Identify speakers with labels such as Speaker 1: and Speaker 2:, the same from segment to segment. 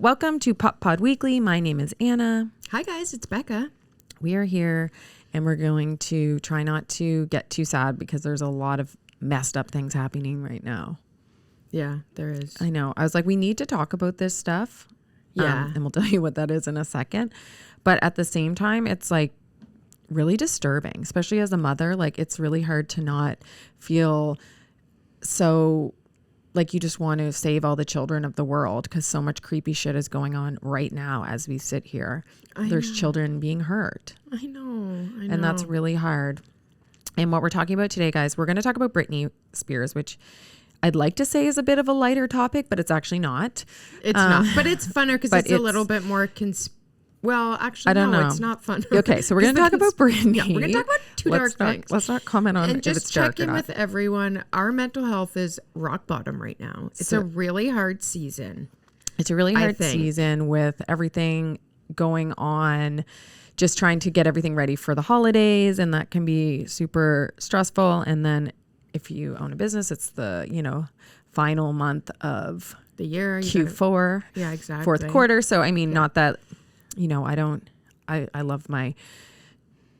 Speaker 1: Welcome to Pop Pod Weekly. My name is Anna.
Speaker 2: Hi guys, it's Becca.
Speaker 1: We are here and we're going to try not to get too sad because there's a lot of messed up things happening right now.
Speaker 2: Yeah, there is.
Speaker 1: I know. I was like, we need to talk about this stuff.
Speaker 2: Yeah.
Speaker 1: And we'll tell you what that is in a second. But at the same time, it's like really disturbing, especially as a mother. Like it's really hard to not feel so like you just want to save all the children of the world because so much creepy shit is going on right now as we sit here. There's children being hurt.
Speaker 2: I know.
Speaker 1: And that's really hard. And what we're talking about today, guys, we're going to talk about Britney Spears, which I'd like to say is a bit of a lighter topic, but it's actually not.
Speaker 2: It's not. But it's funner because it's a little bit more well, actually,
Speaker 1: I don't know.
Speaker 2: It's not fun.
Speaker 1: Okay, so we're going to talk about Britney.
Speaker 2: Yeah, we're going to talk about two dark things.
Speaker 1: Let's not comment on
Speaker 2: and
Speaker 1: if
Speaker 2: just
Speaker 1: it's dark
Speaker 2: check in
Speaker 1: or not.
Speaker 2: with everyone. Our mental health is rock bottom right now. It's a really hard season.
Speaker 1: It's a really hard season with everything going on, just trying to get everything ready for the holidays, and that can be super stressful. And then if you own a business, it's the, final month of
Speaker 2: the year.
Speaker 1: Q4.
Speaker 2: Yeah, exactly.
Speaker 1: Fourth quarter. So, I mean, not that, I love my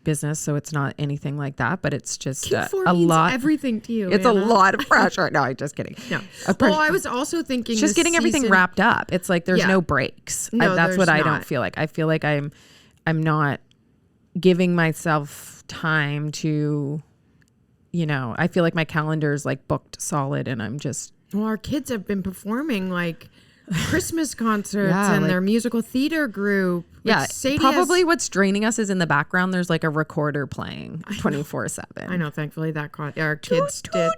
Speaker 1: business, so it's not anything like that, but it's just
Speaker 2: Q4
Speaker 1: a
Speaker 2: means
Speaker 1: lot.
Speaker 2: everything to you.
Speaker 1: It's
Speaker 2: Anna.
Speaker 1: a lot of pressure. No, I'm just kidding.
Speaker 2: No. Well, I was also thinking
Speaker 1: just getting everything wrapped up. It's like there's no breaks.
Speaker 2: No,
Speaker 1: that's what I
Speaker 2: not.
Speaker 1: don't feel like. I feel like I'm not giving myself time to, I feel like my calendar's like booked solid, and I'm just.
Speaker 2: Well, our kids have been performing like Christmas concerts and their musical theater group.
Speaker 1: Yeah, probably what's draining us is in the background there's like a recorder playing 24/7.
Speaker 2: I know, thankfully our kids did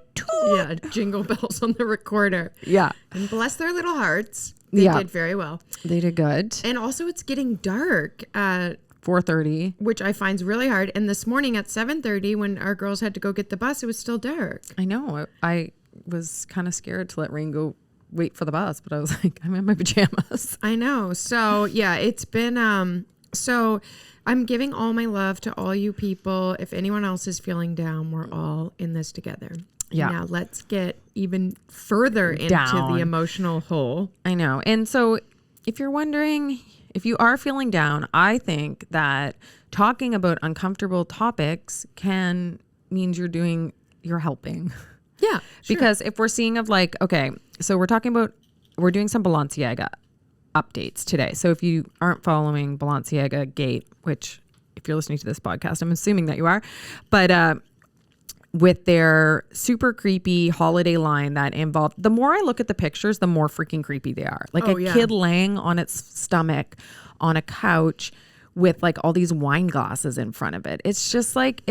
Speaker 2: jingle bells on the recorder.
Speaker 1: Yeah.
Speaker 2: And bless their little hearts. They did very well.
Speaker 1: They did good.
Speaker 2: And also it's getting dark at
Speaker 1: 4:30,
Speaker 2: which I find is really hard. And this morning at 7:30 when our girls had to go get the bus, it was still dark.
Speaker 1: I know. I was kind of scared to let Rain go wait for the bus, but I was like, I'm in my pajamas.
Speaker 2: I know. So yeah, it's been so I'm giving all my love to all you people. If anyone else is feeling down, we're all in this together.
Speaker 1: Yeah.
Speaker 2: Now let's get even further into the emotional hole.
Speaker 1: I know. And so if you're wondering, if you are feeling down, I think that talking about uncomfortable topics means you're helping.
Speaker 2: Yeah. Sure.
Speaker 1: Because if we're seeing okay, so we're doing some Balenciaga updates today. So if you aren't following Balenciaga Gate, which if you're listening to this podcast, I'm assuming that you are, but with their super creepy holiday line that involved, the more I look at the pictures, the more freaking creepy they are. Like kid laying on its stomach on a couch with like all these wine glasses in front of it. It's just like,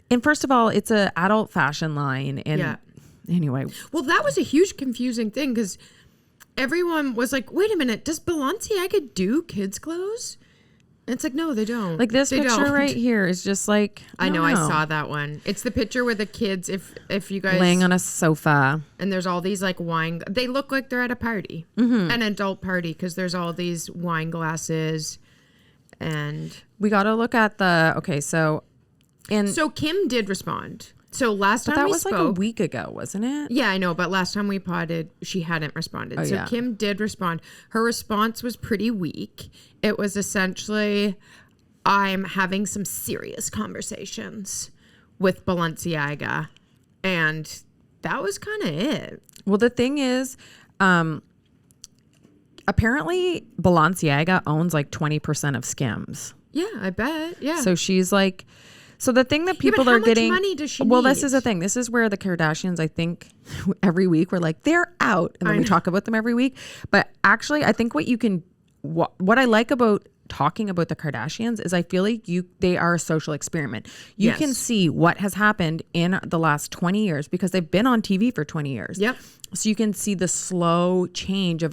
Speaker 1: and first of all, it's an adult fashion line. And anyway.
Speaker 2: Well, that was a huge confusing thing because everyone was like, wait a minute, does Balenciaga do kids' clothes? And it's like, no, they don't.
Speaker 1: Like this picture right here is just like,
Speaker 2: I know. I saw that one. It's the picture where the kids, if you guys.
Speaker 1: Laying on a sofa.
Speaker 2: And there's all these like wine. They look like they're at a party, an adult party, because there's all these wine glasses. And
Speaker 1: we got to look at so
Speaker 2: Kim did respond. So last time
Speaker 1: that was like a week ago, wasn't it?
Speaker 2: Yeah, I know. But last time we potted, she hadn't responded. Kim did respond. Her response was pretty weak. It was essentially, I'm having some serious conversations with Balenciaga. And that was kind of it.
Speaker 1: Well, the thing is, apparently Balenciaga owns like 20% of Skims.
Speaker 2: Yeah, I bet. Yeah.
Speaker 1: So she's like... So the thing that people are getting,
Speaker 2: how much money does she
Speaker 1: well,
Speaker 2: need?
Speaker 1: this is the thing. This is where the Kardashians, I think, every week we're like, they're out, and then we talk about them every week. But actually, I think what I like about talking about the Kardashians is I feel like they are a social experiment. You can see what has happened in the last 20 years because they've been on TV for 20 years.
Speaker 2: Yep.
Speaker 1: So you can see the slow change of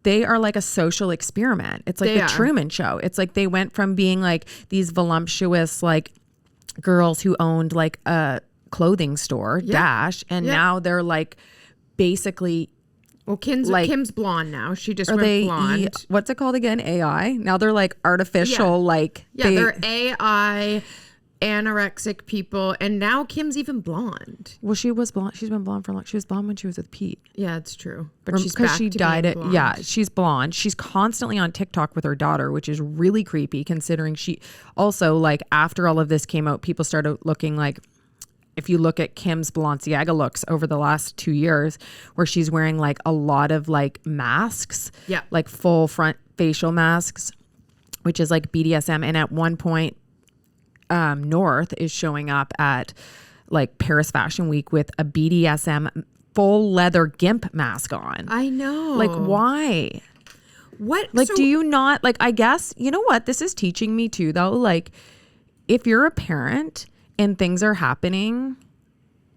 Speaker 1: they are like a social experiment. It's like the Truman Show. It's like they went from being like these voluptuous like girls who owned like a clothing store, Dash, and now they're like basically
Speaker 2: Well, Kim's blonde now. She just went blonde.
Speaker 1: What's it called again? AI? Now they're like artificial, they're
Speaker 2: AI anorexic people, and now Kim's even blonde.
Speaker 1: Well, she was blonde. She's been blonde for long. She was blonde when she was with Pete.
Speaker 2: Yeah, it's true. But she's
Speaker 1: because
Speaker 2: back
Speaker 1: she
Speaker 2: to
Speaker 1: dyed
Speaker 2: being
Speaker 1: it.
Speaker 2: blonde.
Speaker 1: Yeah, she's blonde. She's constantly on TikTok with her daughter, which is really creepy considering she also, like, after all of this came out, people started looking like, if you look at Kim's Balenciaga looks over the last 2 years, where she's wearing like a lot of like masks, like full front facial masks, which is like BDSM. And at one point, North is showing up at like Paris Fashion Week with a BDSM full leather gimp mask on.
Speaker 2: I know.
Speaker 1: Like, why?
Speaker 2: What?
Speaker 1: Like, do you not, like, I guess, you know what? This is teaching me too, though. Like, if you're a parent and things are happening,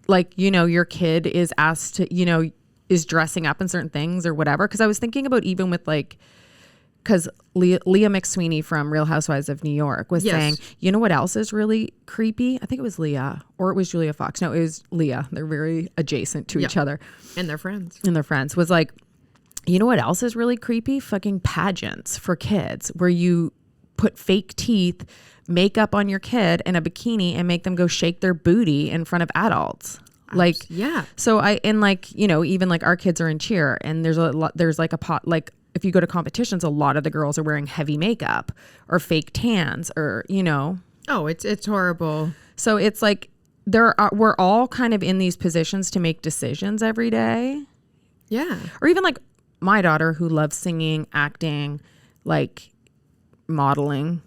Speaker 1: like, you know, your kid is asked to, you know, is dressing up in certain things or whatever. Because I was thinking about even with like, because Leah McSweeney from Real Housewives of New York was saying, you know what else is really creepy? I think it was Leah, or it was Julia Fox. No, it was Leah. They're very adjacent to each other.
Speaker 2: And they're friends.
Speaker 1: Was like, you know what else is really creepy? Fucking pageants for kids where you put fake teeth, makeup on your kid in a bikini and make them go shake their booty in front of adults. Like, so and like, you know, even like our kids are in cheer and there's like a pot, like if you go to competitions, a lot of the girls are wearing heavy makeup or fake tans or, you know.
Speaker 2: Oh, it's horrible.
Speaker 1: So it's like we're all kind of in these positions to make decisions every day.
Speaker 2: Yeah.
Speaker 1: Or even like my daughter who loves singing, acting, like modeling.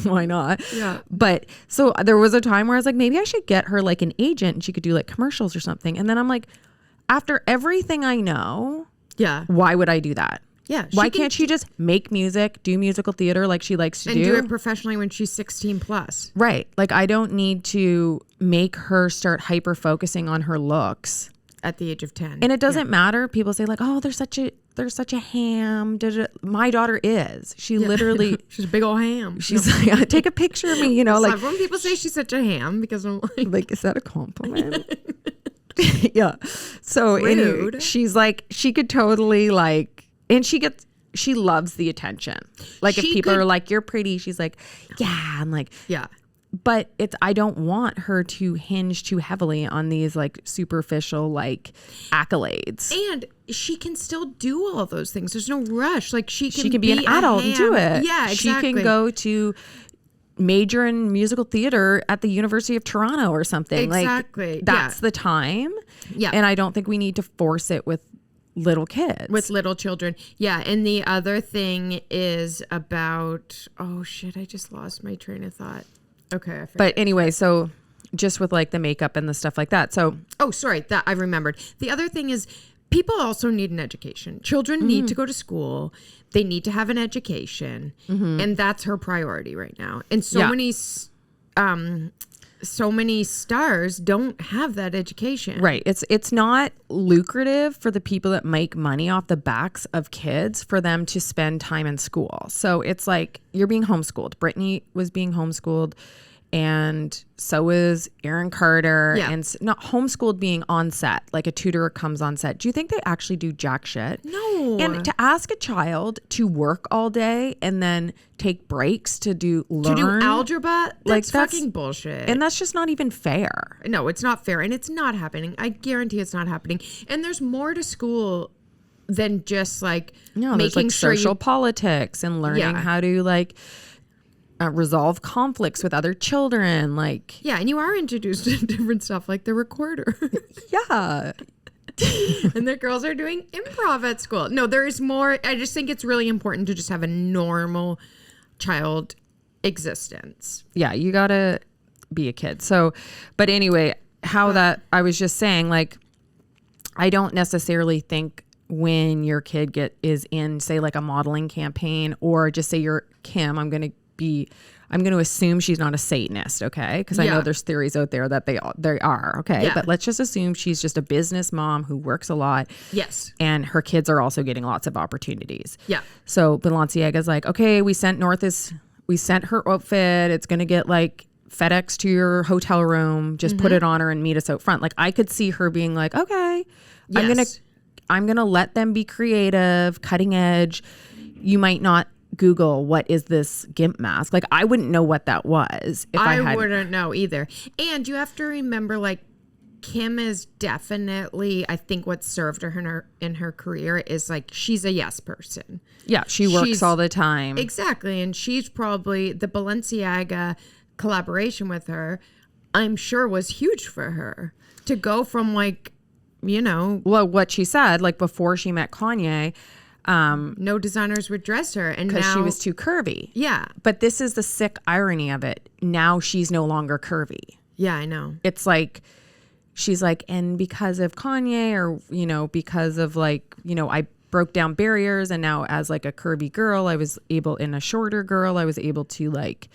Speaker 1: Why not?
Speaker 2: Yeah.
Speaker 1: But so there was a time where I was like, maybe I should get her like an agent and she could do like commercials or something. And then I'm like, after everything I know, why would I do that?
Speaker 2: Yeah.
Speaker 1: Why can't she just make music, do musical theater like she likes to do?
Speaker 2: And do it professionally when she's 16 plus.
Speaker 1: Right. Like I don't need to make her start hyper focusing on her looks.
Speaker 2: At the age of 10.
Speaker 1: And it doesn't matter. People say like, oh, there's such a ham. My daughter is. She literally.
Speaker 2: She's a big old ham.
Speaker 1: She's like, take a picture of me, you know. Like
Speaker 2: when people say she's such a ham because I'm
Speaker 1: like, is that a compliment? Yeah. So anyway, she's like, she could totally like, and she loves the attention. Like if people are like, you're pretty, she's like, yeah. I'm like,
Speaker 2: yeah.
Speaker 1: But I don't want her to hinge too heavily on these like superficial like accolades.
Speaker 2: And she can still do all those things. There's no rush. Like she can
Speaker 1: be an adult and do it.
Speaker 2: Yeah, exactly.
Speaker 1: She can go to major in musical theater at the University of Toronto or something.
Speaker 2: Exactly.
Speaker 1: Like that's the time.
Speaker 2: Yeah.
Speaker 1: And I don't think we need to force it with little kids.
Speaker 2: With little children. Yeah. And the other thing is about, oh shit, I just lost my train of thought. Okay.
Speaker 1: But anyway, so just with like the makeup and the stuff like that. So,
Speaker 2: oh, sorry, that I remembered. The other thing is people also need an education. Children need to go to school. They need to have an education. And that's her priority right now. And so many stars don't have that education.
Speaker 1: Right. It's not lucrative for the people that make money off the backs of kids for them to spend time in school. So it's like you're being homeschooled. Britney was being homeschooled and so is Aaron Carter.
Speaker 2: Yeah.
Speaker 1: And not homeschooled being on set, like a tutor comes on set. Do you think they actually do jack shit?
Speaker 2: No.
Speaker 1: And to ask a child to work all day and then take breaks to do
Speaker 2: algebra, that's fucking bullshit.
Speaker 1: And that's just not even fair.
Speaker 2: No, it's not fair. And it's not happening. I guarantee it's not happening. And there's more to school than just like
Speaker 1: there's like social politics and learning how to like resolve conflicts with other children. Like,
Speaker 2: yeah. And you are introduced to different stuff like the recorder.
Speaker 1: Yeah.
Speaker 2: And the girls are doing improv at school. No, there is more. I just think it's really important to just have a normal child existence.
Speaker 1: Yeah, you gotta be a kid. So, but anyway, I was just saying, like, I don't necessarily think when your kid is in, say, like a modeling campaign, or just say you're Kim, I'm going to assume she's not a Satanist, okay? Because I know there's theories out there that they are, okay?
Speaker 2: Yeah.
Speaker 1: But let's just assume she's just a business mom who works a lot.
Speaker 2: Yes.
Speaker 1: And her kids are also getting lots of opportunities.
Speaker 2: Yeah.
Speaker 1: So Balenciaga's like, okay, we sent her outfit. It's going to get like FedEx to your hotel room. Just put it on her and meet us out front. Like I could see her being like, okay,
Speaker 2: yes.
Speaker 1: I'm going to let them be creative, cutting edge. You might not Google what is this GIMP mask. Like I wouldn't know what that was if I
Speaker 2: wouldn't know either. And you have to remember, like, Kim is definitely, I think what served her in her career is like she's a yes person.
Speaker 1: Yeah, she's works all the time.
Speaker 2: Exactly. And she's probably, the Balenciaga collaboration with her, I'm sure was huge for her to go from like, you know.
Speaker 1: Well, what she said, like before she met Kanye,
Speaker 2: no designers would dress her, and
Speaker 1: because
Speaker 2: now
Speaker 1: she was too curvy.
Speaker 2: Yeah.
Speaker 1: But this is the sick irony of it. Now she's no longer curvy.
Speaker 2: Yeah, I know.
Speaker 1: It's like, she's like, and because of Kanye, or, you know, because of like, you know, I broke down barriers, and now as like a curvy girl, I was able, in a shorter girl, I was able to like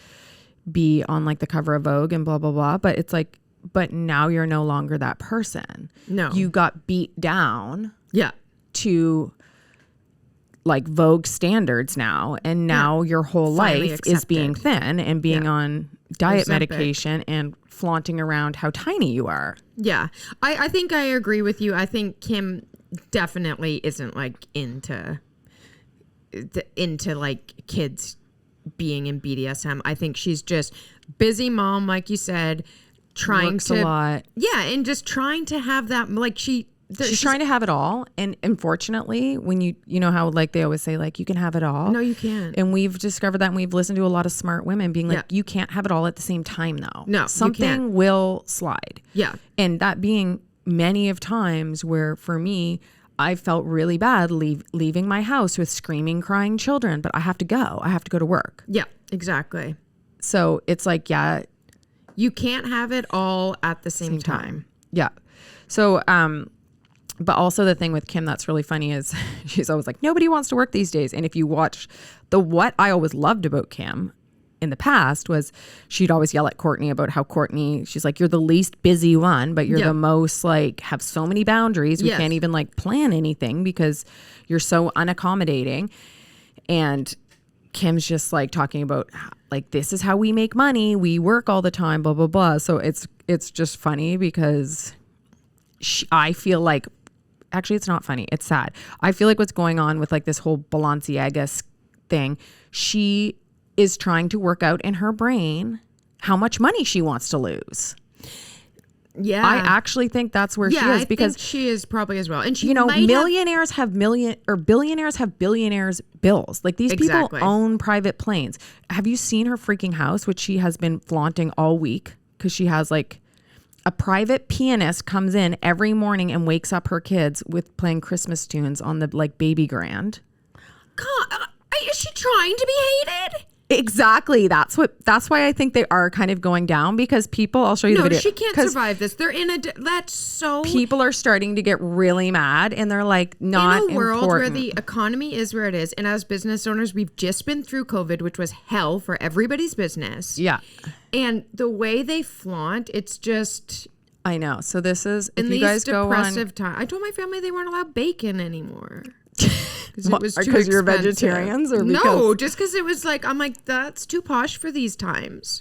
Speaker 1: be on like the cover of Vogue and blah, blah, blah. But it's like, but now you're no longer that person.
Speaker 2: No.
Speaker 1: You got beat down.
Speaker 2: Yeah.
Speaker 1: To like Vogue standards now. And now your whole
Speaker 2: Finally
Speaker 1: life is being
Speaker 2: accepted.
Speaker 1: thin and being on diet
Speaker 2: Ozempic.
Speaker 1: medication and flaunting around how tiny you are.
Speaker 2: Yeah. I think I agree with you. I think Kim definitely isn't like into like kids being in BDSM. I think she's just busy mom, like you said, trying
Speaker 1: Works
Speaker 2: to
Speaker 1: a lot.
Speaker 2: Yeah, and just trying to have that, like she's
Speaker 1: trying to have it all. And unfortunately, when you know how like they always say, like, you can have it all.
Speaker 2: No, you can't.
Speaker 1: And we've discovered that, and we've listened to a lot of smart women being like, you can't have it all at the same time though.
Speaker 2: No,
Speaker 1: something will slide.
Speaker 2: Yeah.
Speaker 1: And that being many of times where for me, I felt really bad leaving my house with screaming, crying children, but I have to go. I have to go to work.
Speaker 2: Yeah, exactly.
Speaker 1: So it's like, yeah.
Speaker 2: You can't have it all at the same time.
Speaker 1: Yeah. So, but also the thing with Kim that's really funny is she's always like, nobody wants to work these days. And if you watch what I always loved about Kim in the past was she'd always yell at Courtney about how Courtney, she's like, you're the least busy one, but you're the most like, have so many boundaries. We can't even like plan anything because you're so unaccommodating. And Kim's just like talking about like, this is how we make money. We work all the time, blah, blah, blah. So it's just funny because I feel like, actually, it's not funny. It's sad. I feel like what's going on with like this whole Balenciaga thing, she is trying to work out in her brain how much money she wants to lose.
Speaker 2: Yeah.
Speaker 1: I actually think that's where she is, because
Speaker 2: I think she is probably as well. And she,
Speaker 1: you know, millionaires have billionaires have billionaires bills. Like these people own private planes. Have you seen her freaking house, which she has been flaunting all week? Because she has like a private pianist comes in every morning and wakes up her kids with playing Christmas tunes on the like baby grand.
Speaker 2: God, is she trying to be hated?
Speaker 1: Exactly. That's why I think they are kind of going down, because people, I'll show you the video.
Speaker 2: No, she can't survive this. They're in that's so.
Speaker 1: People are starting to get really mad, and they're like, not
Speaker 2: in a world
Speaker 1: important.
Speaker 2: where the economy is where it is, and as business owners, we've just been through COVID, which was hell for everybody's business.
Speaker 1: Yeah.
Speaker 2: And the way they flaunt, it's just.
Speaker 1: I know. So this is, if
Speaker 2: in
Speaker 1: you guys go on.
Speaker 2: depressive time. I told my family they weren't allowed bacon anymore.
Speaker 1: Because you're vegetarians, or because?
Speaker 2: No, just because it was like, I'm like, that's too posh for these times.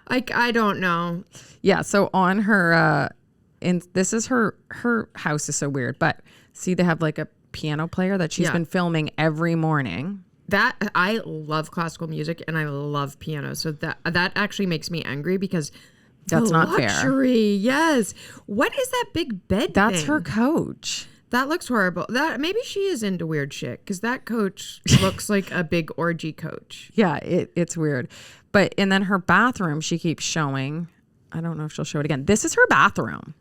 Speaker 2: Like, I don't know.
Speaker 1: Yeah. So on her, and this is her house is so weird, but see, they have like a piano player that she's been filming every morning.
Speaker 2: That I love classical music and I love piano, so that actually makes me angry, because
Speaker 1: that's not
Speaker 2: luxury,
Speaker 1: fair.
Speaker 2: Yes. What is that big bed?
Speaker 1: That's
Speaker 2: thing?
Speaker 1: her coach.
Speaker 2: That looks horrible. That maybe she is into weird shit, because that coach looks like a big orgy coach.
Speaker 1: Yeah, it's weird. But and then her bathroom, she keeps showing. I don't know if she'll show it again. This is her bathroom.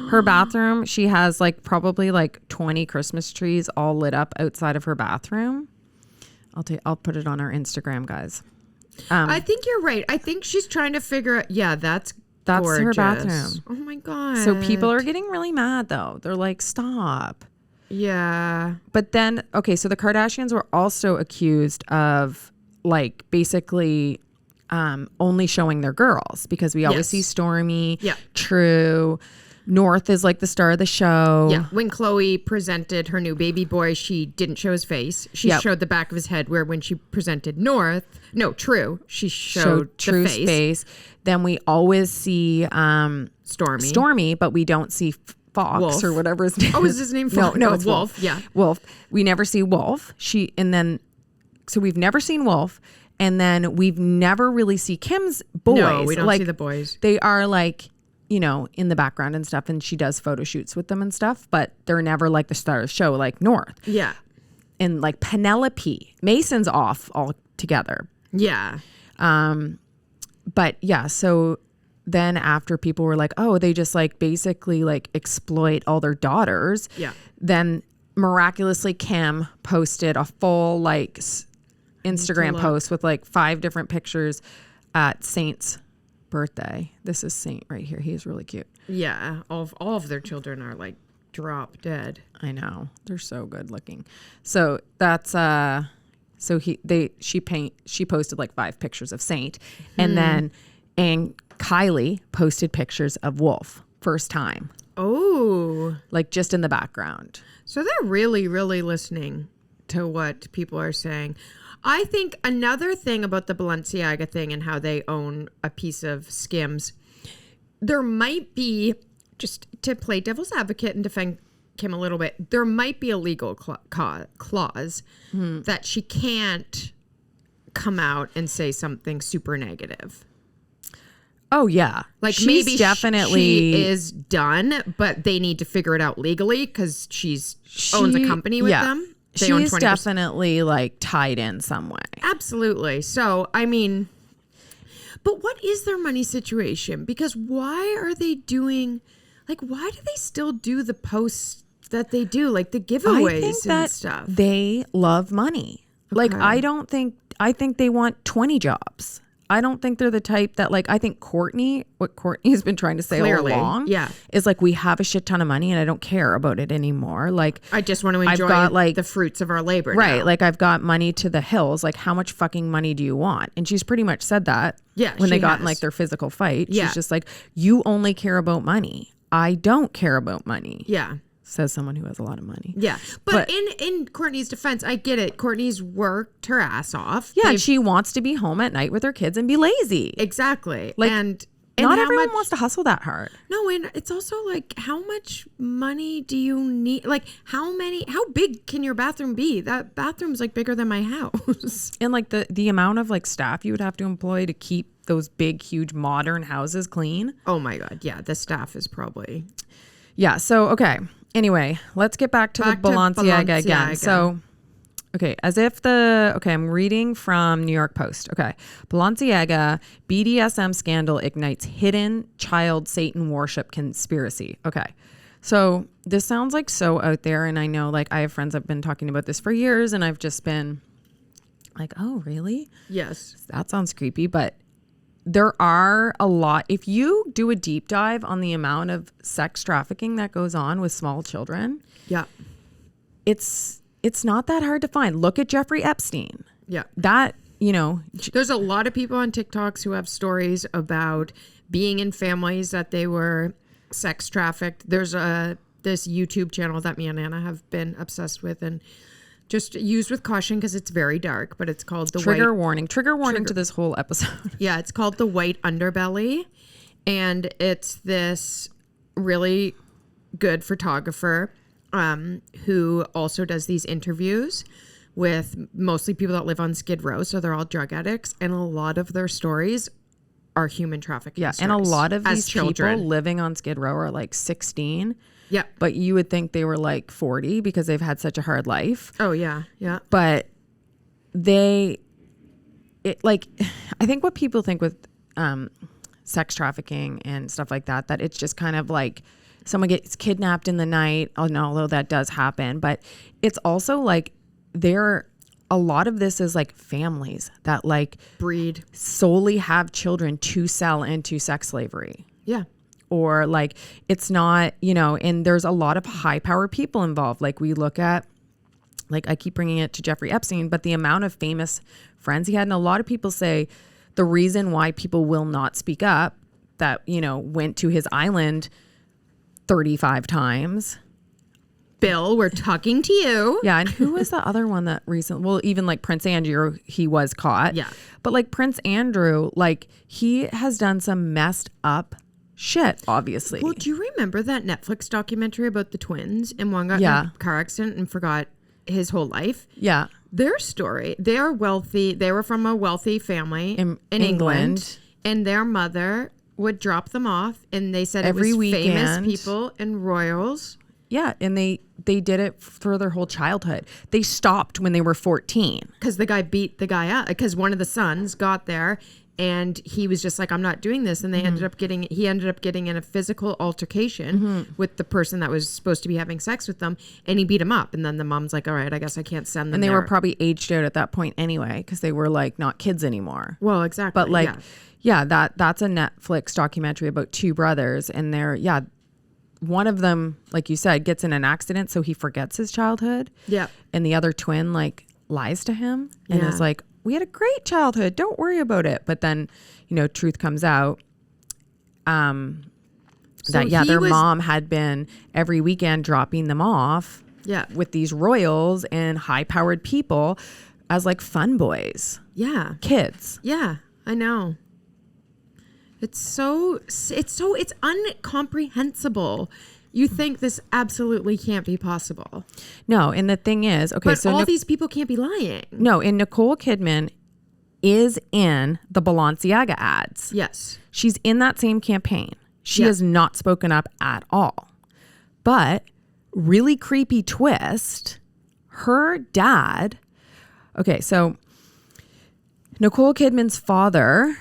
Speaker 1: Her bathroom, she has like probably like 20 Christmas trees all lit up outside of her bathroom. I'll put it on our Instagram, guys.
Speaker 2: I think you're right. I think she's trying to figure out. Yeah, that's gorgeous.
Speaker 1: Her bathroom.
Speaker 2: Oh my God.
Speaker 1: So people are getting really mad though. They're like, stop.
Speaker 2: Yeah.
Speaker 1: But then, okay, so the Kardashians were also accused of like basically only showing their girls, because we always see Stormy, True. North is like the star of the show.
Speaker 2: Yeah. When Khloe presented her new baby boy, she didn't show his face. She showed the back of his head, where when she presented True, she showed True's
Speaker 1: face. Then we always see
Speaker 2: Stormy,
Speaker 1: but we don't see Fox
Speaker 2: Wolf.
Speaker 1: or whatever his name.
Speaker 2: Oh, is his name Fox?
Speaker 1: No, it's
Speaker 2: Wolf. Yeah,
Speaker 1: Wolf. We never see Wolf. So we've never seen Wolf, and then we've never really see Kim's boys.
Speaker 2: No, we don't see the boys.
Speaker 1: They are like, you know, in the background and stuff, and she does photo shoots with them and stuff, but they're never like the star of the show like North.
Speaker 2: Yeah.
Speaker 1: And like Penelope. Mason's off altogether.
Speaker 2: Yeah.
Speaker 1: But yeah, so then after people were like, oh, they just like basically like exploit all their daughters.
Speaker 2: Yeah.
Speaker 1: Then miraculously Kim posted a full like Instagram post with like 5 different pictures at Saint's birthday. This is Saint right here. He's really cute.
Speaker 2: Yeah. All of their children are like drop dead.
Speaker 1: I know. They're so good looking. So that's so she posted like 5 pictures of Saint, and Kylie posted pictures of Wolf first time.
Speaker 2: Oh.
Speaker 1: Like just in the background.
Speaker 2: So they're really, really listening to what people are saying. I think another thing about the Balenciaga thing and how they own a piece of Skims, there might be, just to play devil's advocate and defend Kim a little bit, there might be a legal clause that she can't come out and say something super negative.
Speaker 1: Oh yeah,
Speaker 2: like
Speaker 1: she's
Speaker 2: maybe
Speaker 1: definitely
Speaker 2: she is done, but they need to figure it out legally because she owns a company with them.
Speaker 1: She's definitely like tied in some way.
Speaker 2: Absolutely. So I mean, but what is their money situation? Because why are they doing? Like, why do they still do the posts that they do, like the giveaways and stuff?
Speaker 1: They love money. Okay. Like, I think they want 20 jobs. I don't think they're the type that, like, I think what Courtney's been trying to say all along is like, we have a shit ton of money and I don't care about it anymore. Like,
Speaker 2: I just want to enjoy the fruits of our labor.
Speaker 1: Right.
Speaker 2: Now.
Speaker 1: Like, I've got money to the hills. Like, how much fucking money do you want? And she's pretty much said that when they got in like their physical fight. Yeah. She's just like, you only care about money. I don't care about money.
Speaker 2: Yeah.
Speaker 1: Says someone who has a lot of money.
Speaker 2: Yeah. But in Courtney's defense, I get it. Courtney's worked her ass off.
Speaker 1: Yeah. She wants to be home at night with her kids and be lazy.
Speaker 2: Exactly.
Speaker 1: Like, and not everyone wants to hustle that hard.
Speaker 2: No. And it's also like, how much money do you need? Like, how big can your bathroom be? That bathroom's like bigger than my house.
Speaker 1: And like the amount of like staff you would have to employ to keep those big, huge modern houses clean.
Speaker 2: Oh my God. Yeah. The staff is probably.
Speaker 1: Yeah. So, okay. Anyway, let's get back to the Balenciaga again. So, okay, I'm reading from New York Post. Okay. Balenciaga BDSM scandal ignites hidden child Satan worship conspiracy. Okay. So this sounds like so out there. And I know like I have friends that have been talking about this for years and I've just been like, oh, really?
Speaker 2: Yes.
Speaker 1: That sounds creepy. But there are a lot. If you do a deep dive on the amount of sex trafficking that goes on with small children,
Speaker 2: yeah,
Speaker 1: it's not that hard to find. Look at Jeffrey Epstein.
Speaker 2: Yeah,
Speaker 1: that, you know,
Speaker 2: there's a lot of people on TikToks who have stories about being in families that they were sex trafficked. There's this YouTube channel that me and Anna have been obsessed with, and just use with caution because it's very dark, but it's called
Speaker 1: Trigger warning to this whole episode.
Speaker 2: Yeah, it's called The White Underbelly. And it's this really good photographer who also does these interviews with mostly people that live on Skid Row. So they're all drug addicts. And a lot of their stories are human trafficking stories.
Speaker 1: And a lot of these people living on Skid Row are like 16.
Speaker 2: Yeah.
Speaker 1: But you would think they were like 40 because they've had such a hard life.
Speaker 2: Oh, yeah. Yeah.
Speaker 1: But I think what people think with sex trafficking and stuff like that it's just kind of like someone gets kidnapped in the night. Although that does happen. But it's also like a lot of this is like families that like
Speaker 2: breed
Speaker 1: solely have children to sell into sex slavery.
Speaker 2: Yeah.
Speaker 1: Or like, it's not, you know, and there's a lot of high power people involved. Like we look at, like I keep bringing it to Jeffrey Epstein, but the amount of famous friends he had. And a lot of people say the reason why people will not speak up that, you know, went to his island 35 times.
Speaker 2: Bill, we're talking to you.
Speaker 1: Yeah. And who was the other one that recently, well, even like Prince Andrew, he was caught.
Speaker 2: Yeah.
Speaker 1: But like Prince Andrew, like he has done some messed up shit, obviously.
Speaker 2: Well, do you remember that Netflix documentary about the twins and one got in a car accident and forgot his whole life?
Speaker 1: Yeah.
Speaker 2: Their story, they are wealthy. They were from a wealthy family in England. And their mother would drop them off. And they said
Speaker 1: every
Speaker 2: it was
Speaker 1: weekend.
Speaker 2: Famous people and royals.
Speaker 1: Yeah. And they did it for their whole childhood. They stopped when they were 14.
Speaker 2: Because the guy beat the guy up. Because one of the sons got there. And he was just like, I'm not doing this. And they ended up getting in a physical altercation with the person that was supposed to be having sex with them. And he beat him up. And then the mom's like, all right, I guess I can't send them.
Speaker 1: And they were probably aged out at that point anyway, because they were like not kids anymore.
Speaker 2: Well, exactly.
Speaker 1: But like, that's a Netflix documentary about two brothers. And one of them, like you said, gets in an accident. So he forgets his childhood. Yeah. And the other twin like lies to him and is like, we had a great childhood. Don't worry about it. But then, truth comes out their mom had been every weekend dropping them off with these royals and high-powered people as like fun boys. Yeah. Kids.
Speaker 2: Yeah, I know. It's incomprehensible. You think this absolutely can't be possible.
Speaker 1: No, and the thing is, okay,
Speaker 2: but all these people can't be lying.
Speaker 1: No, and Nicole Kidman is in the Balenciaga ads. Yes. She's in that same campaign. She has not spoken up at all. But really creepy twist, her dad, okay, so Nicole Kidman's father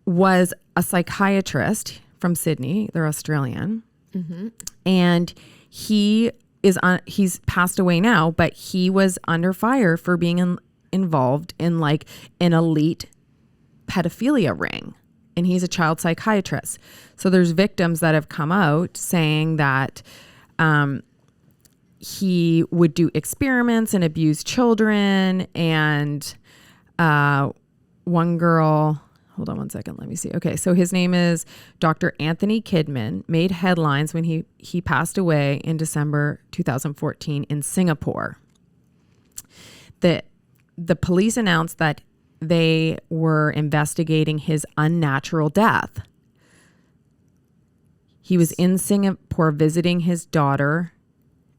Speaker 1: was a psychiatrist from Sydney. They're Australian. Mm-hmm. And he's passed away now, but he was under fire for being involved in like an elite pedophilia ring. And he's a child psychiatrist. So there's victims that have come out saying that he would do experiments and abuse children. And one girl... Hold on one second. Let me see. Okay. So his name is Dr. Anthony Kidman, made headlines when he passed away in December 2014 in Singapore. The police announced that they were investigating his unnatural death. He was in Singapore visiting his daughter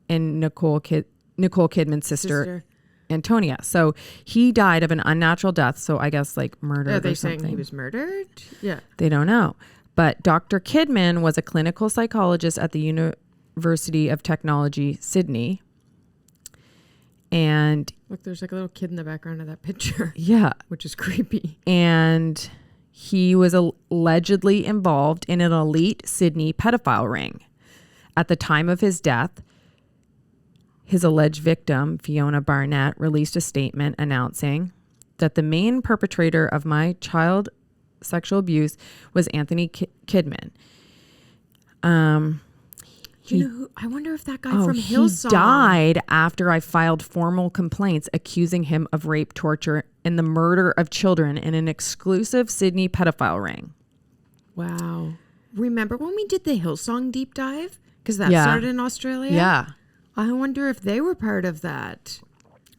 Speaker 1: and Nicole Kidman's sister. Antonia. So he died of an unnatural death. So I guess like murder or something. Are they saying
Speaker 2: he was murdered? Yeah.
Speaker 1: They don't know. But Dr. Kidman was a clinical psychologist at the University of Technology, Sydney. And
Speaker 2: look, there's like a little kid in the background of that picture.
Speaker 1: Yeah.
Speaker 2: Which is creepy.
Speaker 1: And he was allegedly involved in an elite Sydney pedophile ring. At the time of his death, his alleged victim, Fiona Barnett, released a statement announcing that the main perpetrator of my child sexual abuse was Anthony Kidman.
Speaker 2: I wonder if that guy from Hillsong...
Speaker 1: He died after I filed formal complaints accusing him of rape, torture, and the murder of children in an exclusive Sydney pedophile ring.
Speaker 2: Wow. Remember when we did the Hillsong deep dive? Because that started in Australia?
Speaker 1: Yeah.
Speaker 2: I wonder if they were part of that.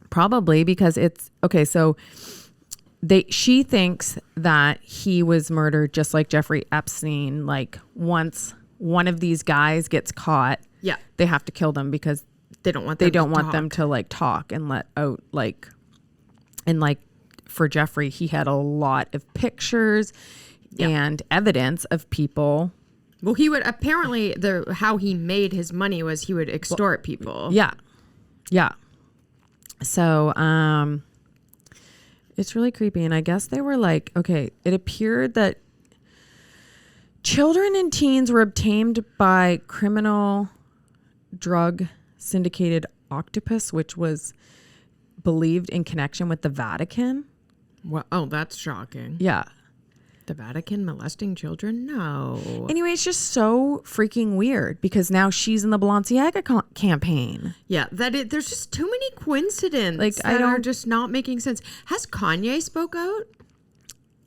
Speaker 1: Probably, because it's okay. So she thinks that he was murdered just like Jeffrey Epstein. Like once one of these guys gets caught, they have to kill them because
Speaker 2: they don't want
Speaker 1: them to like talk and let out for Jeffrey, he had a lot of pictures and evidence of people.
Speaker 2: Well, he would apparently how he made his money was he would extort people.
Speaker 1: Yeah. Yeah. So, it's really creepy. And I guess they were like, okay, it appeared that children and teens were obtained by criminal drug syndicated Octopus, which was believed in connection with the Vatican.
Speaker 2: Well, oh, that's shocking.
Speaker 1: Yeah.
Speaker 2: The Vatican molesting children? No.
Speaker 1: Anyway, it's just so freaking weird because now she's in the Balenciaga campaign.
Speaker 2: Yeah, there's just too many coincidences that are just not making sense. Has Kanye spoke out?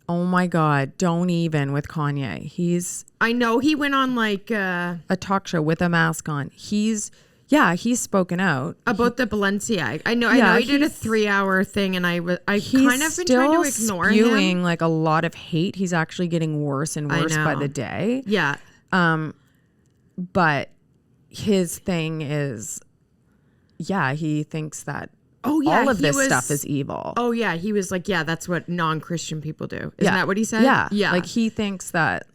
Speaker 1: Oh my God, don't even with Kanye.
Speaker 2: I know he went on like...
Speaker 1: a talk show with a mask on. He's Yeah, he's spoken out
Speaker 2: about the Balenciaga. I know he did a 3-hour thing, and I kind of been trying to ignore
Speaker 1: spewing
Speaker 2: him.
Speaker 1: like a lot of hate. He's actually getting worse and worse by the day.
Speaker 2: Yeah.
Speaker 1: But his thing is, he thinks that all of this stuff is evil.
Speaker 2: Oh yeah, he was like, that's what non-Christian people do. Isn't that what he said?
Speaker 1: Yeah. Like he thinks that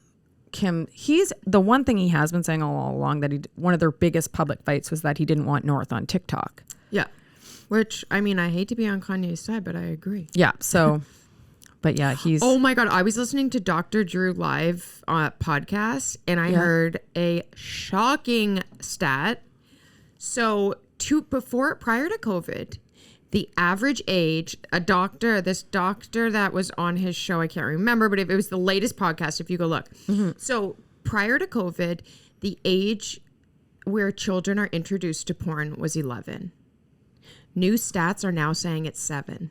Speaker 1: Kim, he's the one thing he has been saying all along that one of their biggest public fights was that he didn't want North on TikTok.
Speaker 2: Yeah. Which, I mean, I hate to be on Kanye's side, but I agree.
Speaker 1: Yeah. So, but yeah, he's.
Speaker 2: Oh my God. I was listening to Dr. Drew live podcast and I heard a shocking stat. So prior to COVID, the average age, this doctor that was on his show, I can't remember, but it was the latest podcast, if you go look. Mm-hmm. So prior to COVID, the age where children are introduced to porn was 11. New stats are now saying it's 7.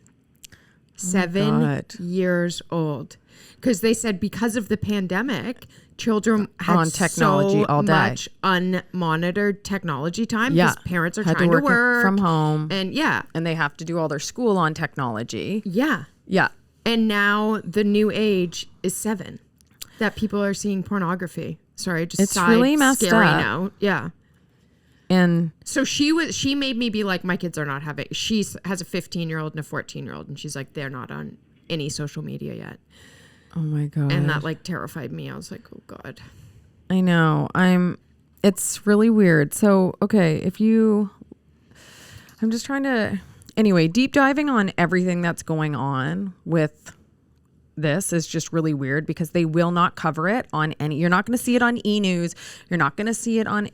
Speaker 2: 7 years old. Because they said because of the pandemic, children had on technology all day. Much unmonitored technology time because parents are trying to work
Speaker 1: from home.
Speaker 2: And
Speaker 1: and they have to do all their school on technology.
Speaker 2: Yeah. And now the new age is 7 that people are seeing pornography. Sorry, just
Speaker 1: it's really messed up
Speaker 2: now. Yeah.
Speaker 1: And
Speaker 2: so she made me be like, my kids are not having, she has a 15-year-old and a 14-year-old and she's like, they're not on any social media yet.
Speaker 1: Oh my God.
Speaker 2: And that like terrified me. I was like, oh God.
Speaker 1: I know. It's really weird. So, okay, I'm just trying to, anyway, deep diving on everything that's going on with this is just really weird because they will not cover it on you're not going to see it on E! News. You're not going to see it on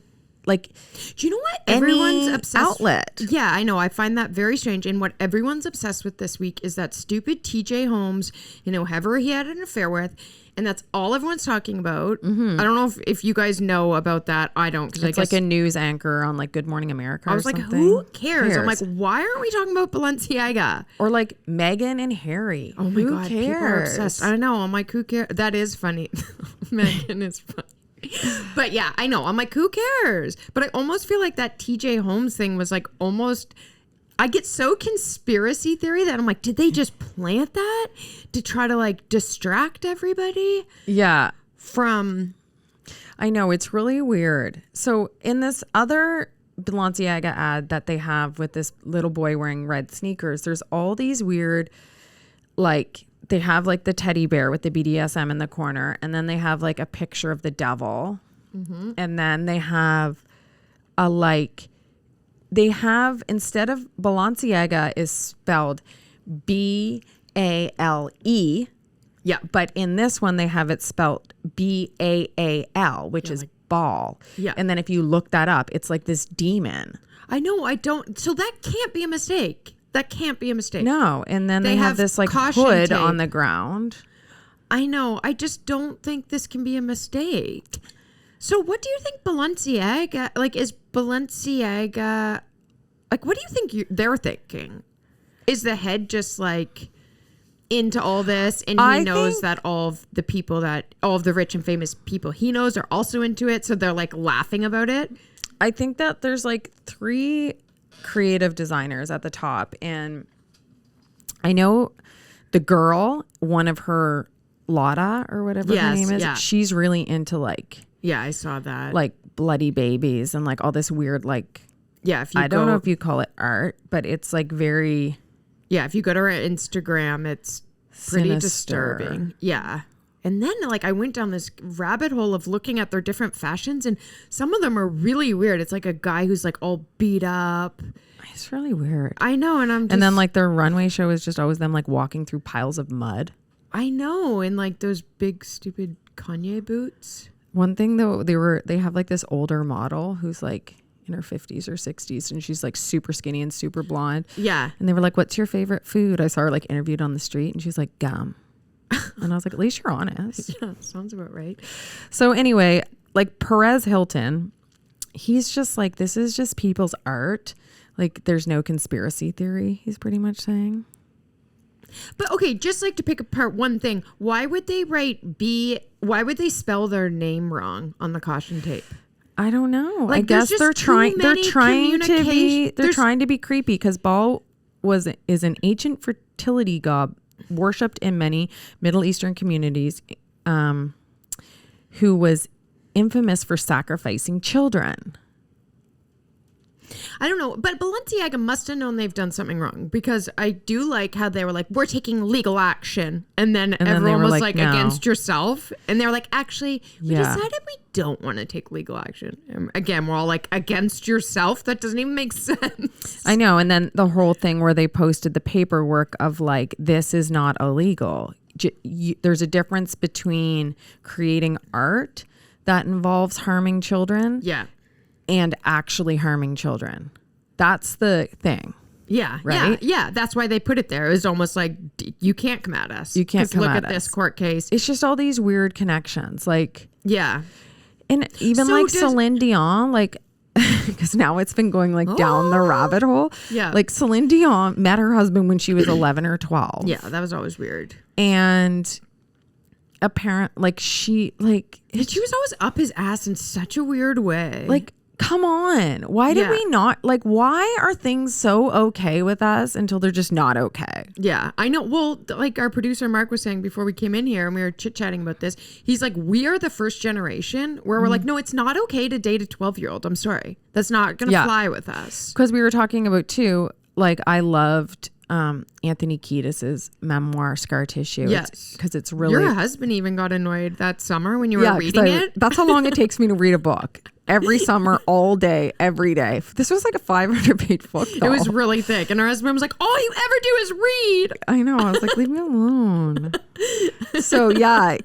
Speaker 1: like,
Speaker 2: do you know what everyone's obsessed
Speaker 1: outlet?
Speaker 2: Yeah, I know. I find that very strange. And what everyone's obsessed with this week is that stupid TJ Holmes, whoever he had an affair with, and that's all everyone's talking about. Mm-hmm. I don't know if you guys know about that. I don't.
Speaker 1: Because it's like a news anchor on like Good Morning America.
Speaker 2: I was like, who cares? I'm like, why aren't we talking about Balenciaga
Speaker 1: or like Meghan and Harry?
Speaker 2: Oh my God, people are obsessed. I know. I'm like, who cares? That is funny. Meghan is funny. But yeah, I know. I'm like, who cares? But I almost feel like that TJ Holmes thing was like almost, I get so conspiracy theory that I'm like, did they just plant that to try to like distract everybody?
Speaker 1: Yeah.
Speaker 2: From.
Speaker 1: I know. It's really weird. So in this other Balenciaga ad that they have with this little boy wearing red sneakers, there's all these weird, like, they have like the teddy bear with the BDSM in the corner. And then they have like a picture of the devil. Mm-hmm. And then they have instead of Balenciaga is spelled BALE. Yeah. But in this one, they have it spelled BAAL, which is like ball. Yeah. And then if you look that up, it's like this demon.
Speaker 2: I know. I don't. So that can't be a mistake. That can't be a mistake.
Speaker 1: No. And then they have this like hood on the ground.
Speaker 2: I know. I just don't think this can be a mistake. So what do you think Balenciaga, like, is Balenciaga, like, what do you think they're thinking? Is the head just like into all this and he knows that all of the rich and famous people he knows are also into it, so they're like laughing about it?
Speaker 1: I think that there's like 3 creative designers at the top, and I know the girl, one of her, Lotta or whatever her name is, she's really into like,
Speaker 2: I saw that,
Speaker 1: like bloody babies and like all this weird like,
Speaker 2: if you
Speaker 1: don't know if you call it art, but it's like very,
Speaker 2: if you go to her Instagram, it's pretty disturbing. And then like I went down this rabbit hole of looking at their different fashions, and some of them are really weird. It's like a guy who's like all beat up.
Speaker 1: It's really weird.
Speaker 2: I know. And
Speaker 1: then like their runway show is just always them like walking through piles of mud.
Speaker 2: I know. And like those big stupid Kanye boots.
Speaker 1: One thing though, they have like this older model who's like in her 50s or 60s, and she's like super skinny and super blonde.
Speaker 2: Yeah.
Speaker 1: And they were like, what's your favorite food? I saw her like interviewed on the street, and she's like, gum. And I was like, at least you're honest.
Speaker 2: Yeah, sounds about right.
Speaker 1: So anyway, like Perez Hilton, he's just like, this is just people's art. Like there's no conspiracy theory, he's pretty much saying.
Speaker 2: But okay, just like to pick apart one thing, why would they spell their name wrong on the caution tape?
Speaker 1: I don't know.
Speaker 2: Like,
Speaker 1: I guess they're trying to be creepy because Baal is an ancient fertility god worshipped in many Middle Eastern communities, who was infamous for sacrificing children.
Speaker 2: I don't know, but Balenciaga must have known they've done something wrong, because I do like how they were like, we're taking legal action. And then everyone was like, no. Against yourself. And they were like, actually, we decided we don't want to take legal action. And again, we're all like, against yourself? That doesn't even make sense.
Speaker 1: I know. And then the whole thing where they posted the paperwork of like, this is not illegal. There's a difference between creating art that involves harming children.
Speaker 2: Yeah.
Speaker 1: And actually harming children. That's the thing.
Speaker 2: Yeah.
Speaker 1: Right?
Speaker 2: Yeah. That's why they put it there. It was almost like, you can't come at us.
Speaker 1: You can't come at us.
Speaker 2: Look at this court case.
Speaker 1: It's just all these weird connections. Like,
Speaker 2: yeah.
Speaker 1: And even like Celine Dion, like, because now it's been going like down the rabbit hole.
Speaker 2: Yeah.
Speaker 1: Like Celine Dion met her husband when she was 11 or 12.
Speaker 2: Yeah. That was always weird.
Speaker 1: And she
Speaker 2: was always up his ass in such a weird way.
Speaker 1: Like, come on. Why did we not, like, why are things so okay with us until they're just not okay?
Speaker 2: Yeah, I know. Well, like our producer Mark was saying before we came in here and we were chit-chatting about this, he's like, we are the first generation where we're like, no, it's not okay to date a 12-year-old. I'm sorry. That's not going to fly with us.
Speaker 1: Because we were talking about, too, like, I loved Anthony Kiedis's memoir, Scar Tissue.
Speaker 2: Yes.
Speaker 1: Because it's really...
Speaker 2: Your husband even got annoyed that summer when you were reading it.
Speaker 1: That's how long it takes me to read a book. Every summer, all day, every day. This was like a 500-page book, though.
Speaker 2: It was really thick. And her husband was like, all you ever do is read.
Speaker 1: I know. I was like, leave me alone. So, yeah,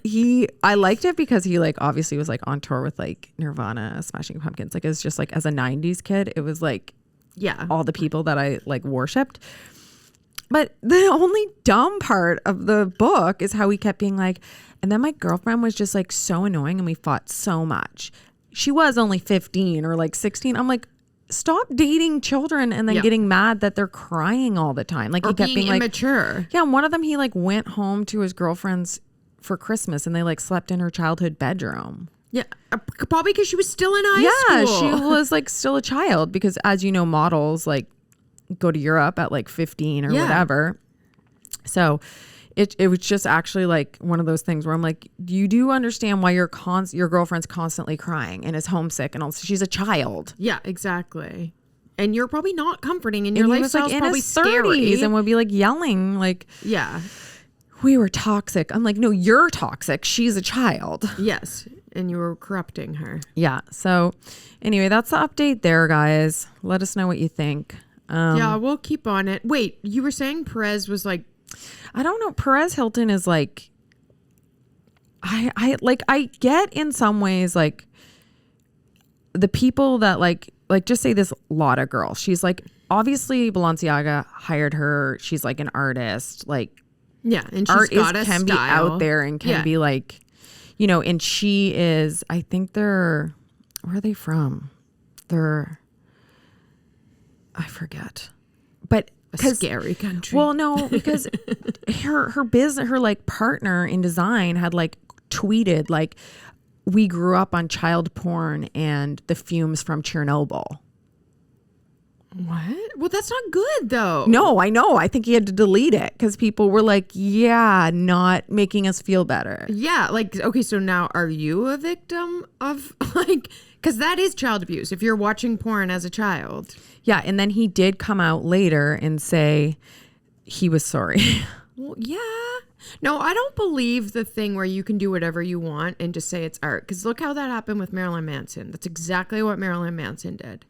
Speaker 1: I liked it because he, like, obviously was, like, on tour with, like, Nirvana, Smashing Pumpkins. Like, it was just, like, as a 90s kid, it was, like, all the people that I, like, worshipped. But the only dumb part of the book is how he kept being like, and then my girlfriend was just, like, so annoying and we fought so much. She was only 15 or like 16. I'm like, stop dating children and then getting mad that they're crying all the time. Like,
Speaker 2: or
Speaker 1: he kept being
Speaker 2: immature.
Speaker 1: Like, yeah. And one of them, he like went home to his girlfriend's for Christmas and they like slept in her childhood bedroom.
Speaker 2: Yeah. Probably because she was still in high school.
Speaker 1: Yeah. She was like still a child because, as you know, models like go to Europe at like 15 or whatever. So it was just actually like one of those things where I'm like, you do understand why your girlfriend's constantly crying and is homesick and also she's a child.
Speaker 2: Yeah, exactly. And you're probably not comforting and your lifestyle's
Speaker 1: like
Speaker 2: probably
Speaker 1: in his 30s and would be like yelling like,
Speaker 2: yeah,
Speaker 1: we were toxic. I'm like, no, you're toxic. She's a child.
Speaker 2: Yes. And you were corrupting her.
Speaker 1: Yeah. So anyway, that's the update there, guys. Let us know what you think.
Speaker 2: Yeah, we'll keep on it. Wait, you were saying Perez was like,
Speaker 1: I don't know. Perez Hilton is like, I get in some ways like the people that like just say this Lotta girl. She's like, obviously Balenciaga hired her. She's like an artist. Like,
Speaker 2: yeah, and she's got a
Speaker 1: can
Speaker 2: style.
Speaker 1: Be out there and can be like, you know, and she is. I think where are they from? I forget, but.
Speaker 2: A scary country.
Speaker 1: Well, no, because her business, her like partner in design had like tweeted like, we grew up on child porn and the fumes from Chernobyl.
Speaker 2: What? Well, that's not good though.
Speaker 1: No, I know. I think he had to delete it because people were like, yeah, not making us feel better.
Speaker 2: Yeah. Like, okay, so now are you a victim of like, because that is child abuse if you're watching porn as a child.
Speaker 1: Yeah. And then he did come out later and say he was sorry.
Speaker 2: Well, yeah. No, I don't believe the thing where you can do whatever you want and just say it's art. Because look how that happened with Marilyn Manson. That's exactly what Marilyn Manson did.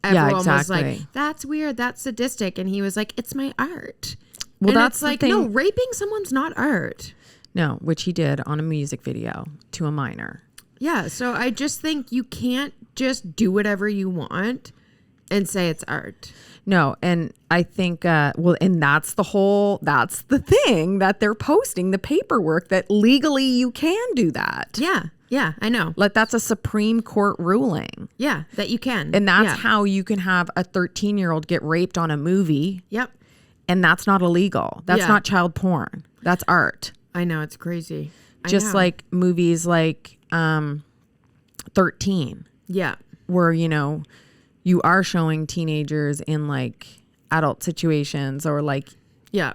Speaker 2: Everyone was like, that's weird, that's sadistic. And he was like, it's my art. Well, and that's like, no, raping someone's not art.
Speaker 1: No, which he did on a music video to a minor.
Speaker 2: Yeah, so I just think you can't just do whatever you want and say it's art.
Speaker 1: No, and I think, and that's the thing that they're posting, the paperwork that legally you can do that.
Speaker 2: Yeah, I know.
Speaker 1: Like that's a Supreme Court ruling.
Speaker 2: Yeah, that you can.
Speaker 1: And that's how you can have a 13-year-old get raped on a movie.
Speaker 2: Yep.
Speaker 1: And that's not illegal. That's not child porn. That's art.
Speaker 2: I know, it's crazy.
Speaker 1: Just like movies like 13.
Speaker 2: Yeah.
Speaker 1: where, you know, you are showing teenagers in like adult situations or like.
Speaker 2: Yeah.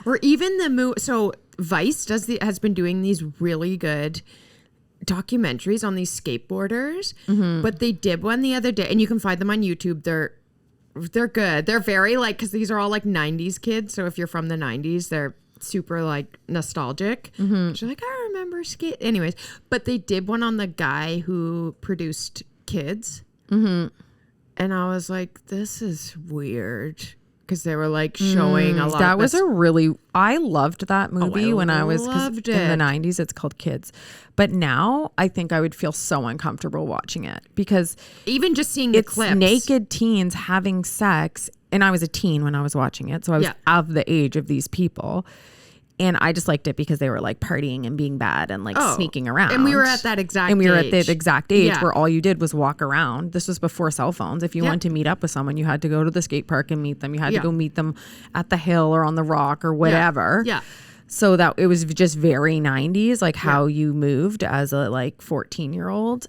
Speaker 2: Or even the movie. So Vice has been doing these really good documentaries on these skateboarders, but they did one the other day, and you can find them on YouTube. They're good. They're very like, because these are all like 90s kids. So if you're from the 90s, they're super like nostalgic. She's like, I remember skate. Anyways, but they did one on the guy who produced Kids. And I was like, this is weird. Because they were like showing a lot.
Speaker 1: That was I loved that movie when I was
Speaker 2: in
Speaker 1: the 90s. It's called Kids. But now I think I would feel so uncomfortable watching it because
Speaker 2: even just seeing the clips.
Speaker 1: Naked teens having sex. And I was a teen when I was watching it. So I was of the age of these people. And I just liked it because they were like partying and being bad and like sneaking around.
Speaker 2: And we were at that exact age.
Speaker 1: And we were at the exact age where all you did was walk around. This was before cell phones. If you wanted to meet up with someone, you had to go to the skate park and meet them. You had to go meet them at the hill or on the rock or whatever.
Speaker 2: Yeah.
Speaker 1: So that it was just very 90s, like how you moved as a like 14-year-old.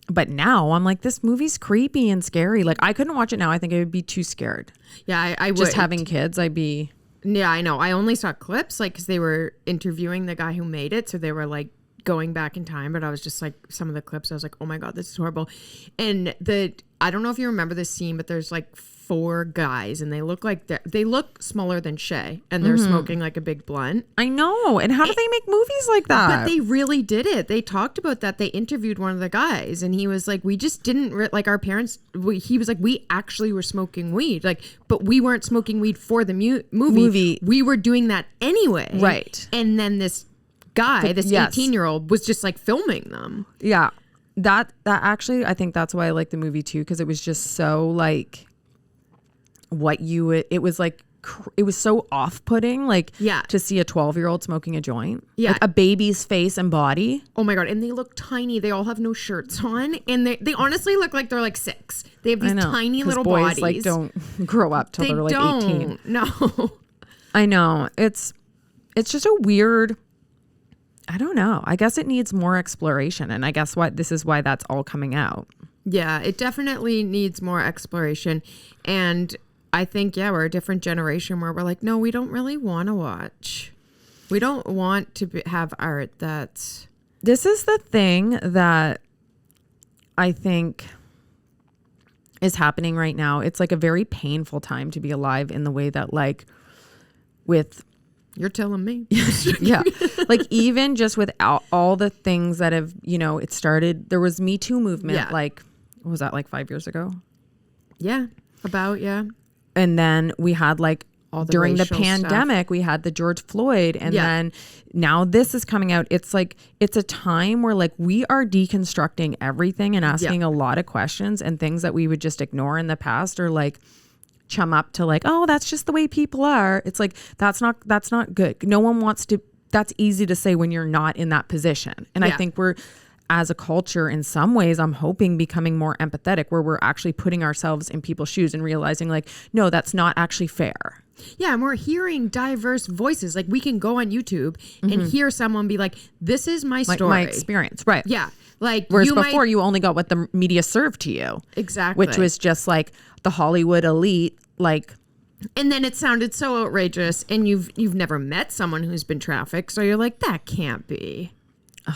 Speaker 1: But now I'm like, this movie's creepy and scary. Like I couldn't watch it now. I think I would be too scared.
Speaker 2: Yeah, I would.
Speaker 1: Just having kids, I'd be...
Speaker 2: Yeah, I know. I only saw clips like because they were interviewing the guy who made it. So they were like going back in time. But I was just like some of the clips. I was like, oh my God, this is horrible. And I don't know if you remember this scene, but there's like 4 guys and they look smaller than Shay and they're smoking like a big blunt.
Speaker 1: I know. And how do they make movies like that?
Speaker 2: But they really did it. They talked about that. They interviewed one of the guys and he was like, we just didn't like our parents. He was like, we actually were smoking weed. Like, but we weren't smoking weed for the movie. We were doing that anyway.
Speaker 1: Right.
Speaker 2: And then this guy, this 18-year-old was just like filming them.
Speaker 1: Yeah. That actually, I think that's why I like the movie too. Cause it was just so like, it was like, it was so off-putting, like to see a 12-year-old smoking a joint. Yeah. Like a baby's face and body.
Speaker 2: Oh my God. And they look tiny. They all have no shirts on. And they honestly look like they're like 6. They have these tiny little
Speaker 1: boys,
Speaker 2: bodies.
Speaker 1: Like don't grow up till they're like 18.
Speaker 2: No.
Speaker 1: I know. It's just a weird, I don't know. I guess it needs more exploration. And I guess this is why that's all coming out.
Speaker 2: Yeah, it definitely needs more exploration. And I think, we're a different generation where we're like, no, we don't really want to watch. We don't want to have art that's...
Speaker 1: This is the thing that I think is happening right now. It's like a very painful time to be alive in the way that like with...
Speaker 2: You're telling me.
Speaker 1: Yeah. Like even just with all the things that have, you know, it started, there was Me Too movement. Like, what was that, like 5 years ago?
Speaker 2: Yeah.
Speaker 1: And then we had like during the pandemic,
Speaker 2: stuff.
Speaker 1: We had the George Floyd. And then now this is coming out. It's like, it's a time where like we are deconstructing everything and asking a lot of questions and things that we would just ignore in the past or like chum up to like, oh, that's just the way people are. It's like, that's not good. No one wants to, that's easy to say when you're not in that position. And I think we're, as a culture, in some ways, I'm hoping becoming more empathetic where we're actually putting ourselves in people's shoes and realizing like, no, that's not actually fair.
Speaker 2: Yeah. And we're hearing diverse voices. Like we can go on YouTube and hear someone be like, this is my story.
Speaker 1: My experience. Right.
Speaker 2: Yeah. Like
Speaker 1: whereas before you only got what the media served to you.
Speaker 2: Exactly.
Speaker 1: Which was just like the Hollywood elite, like.
Speaker 2: And then it sounded so outrageous and you've never met someone who's been trafficked. So you're like, that can't be.
Speaker 1: Ugh.